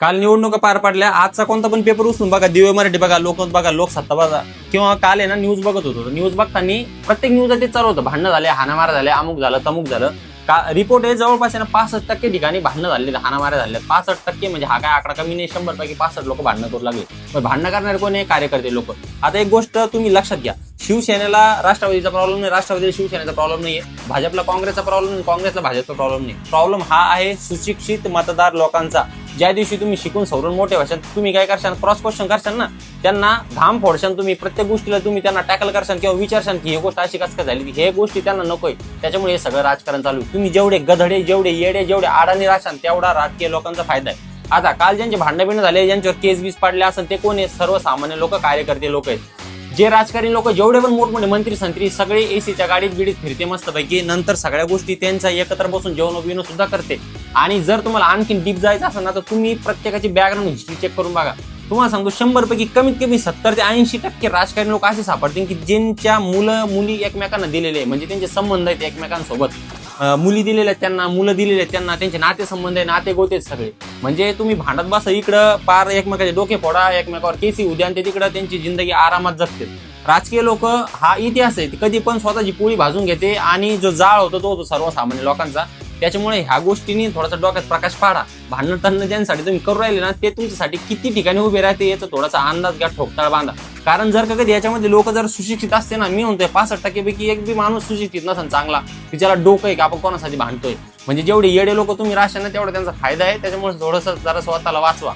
काल निवडणुका पार पडल्या. आजचा कोणता पण पेपर उचलून बघा, दिव्य मराठी बघा, लोकमत बघा, लोकसत्ता बघा, किंवा काल आहे ना न्यूज बघत होतो. न्यूज बघताना प्रत्येक न्यूज ते चालू होतं, भांडणं झाले, हाणामार झाले, अमुक झालं, तमुक झालं. का रिपोर्ट आहे जवळपास आहे ना 65% ठिकाणी भांडणं झालेले, हाणामाऱ्या झाले. 65% म्हणजे हा काय आकडा कमी नाही, 100 पैकी 65 लोक भांडणं करू लागले. मग भांडणं करणारे कोण आहे? कार्यकर्ते लोक. आता एक गोष्ट तुम्ही लक्षात घ्या, शिवसेनेला राष्ट्रवादीचा प्रॉब्लेम नाही, राष्ट्रवादीला शिवसेनेचा प्रॉब्लेम नाहीये, भाजपला काँग्रेसचा प्रॉब्लेम नाही, काँग्रेसला भाजपचा प्रॉब्लेम नाही. प्रॉब्लेम हा आहे सुशिक्षित मतदार लोकांचा. ज्या दिवशी तुम्ही शिकून सवरून मोठे व्हाल, तुम्ही काय करशाल? क्रॉस क्वेश्चन करशाल ना, त्यांना धाम फोडशाल तुम्ही, प्रत्येक गोष्टीला तुम्ही त्यांना टॅकल करशाल किंवा विचारशाल की ही गोष्ट अशी कसं काय झाली. हे गोष्टी त्यांना नकोय, त्याच्यामुळे हे सगळं राजकारण चालू आहे. तुम्ही जेवढे गधडे, जेवढे येडे, जेवढे आडाणी राहशाल, तेवढा राजकीय लोकांचा फायदा आहे. आता काल ज्यांचे भांडण बिंड झाले, ज्यांच्यावर केस बीस पाडले असेल, ते कोण आहे? सर्वसामान्य लोक, कार्यकर्ते लोक आहेत. जे राजकारणी लोक, जेवढे पण मोठमोठे मंत्री संत्री, सगळे एसीच्या गाडीत बिडीत फिरते मस्तपैकी. नंतर सगळ्या गोष्टी त्यांचा एकत्र बसून जेवण बिवणं सुद्धा करते. आणि जर तुम्हाला आणखी डीप जायचं असेल ना, तर तुम्ही प्रत्येकाची बॅकग्राऊंड हिस्ट्री चेक करून बघा. तुम्हाला सांगतो 100 पैकी कमीत कमी 70 ते 80% राजकारणी लोक असे सापडतील की ज्यांच्या मुलं मुली एकमेकांना दिलेले, म्हणजे त्यांचे संबंध आहेत एकमेकांसोबत. मुली दिलेल्या आहेत त्यांना, मुलं दिलेले आहेत त्यांना, त्यांचे नाते संबंध आहे, नाते गोते सगळे. म्हणजे तुम्ही भांडत बसा इकडं, पार एकमेकाचे डोके फोडा, एकमेकावर केसी उद्या, ते तिकडं त्यांची जिंदगी आरामात जगते. राजकीय लोक हा इतिहास आहे, कधी पण स्वतःची पोळी भाजून घेते आणि जो जाळ होतो तो होतो सर्वसामान्य लोकांचा. त्याच्यामुळे ह्या गोष्टींनी थोडासा डोक्यात प्रकाश पाडा. भांडण तन्न ज्यांसाठी तुम्ही करू राहिले ना, ते तुमच्यासाठी किती ठिकाणी उभे राहते याचा थोडासा अंदाज घ्या, ठोकताळ बांधा. कारण जर का कधी याच्यामध्ये लोक जर सुशिक्षित असते ना, मी म्हणतोय 65% पैकी एक बी माणूस सुशिक्षित नसेल चांगला, की ज्याला डोकं आहे की आपण कोणासाठी भांडतोय, म्हणजे जेवढे येडे लोक तुम्ही राहशाल ना, तेवढा त्यांचा फायदा आहे. त्याच्यामुळे थोडंसं जरा स्वतःला वाचवा.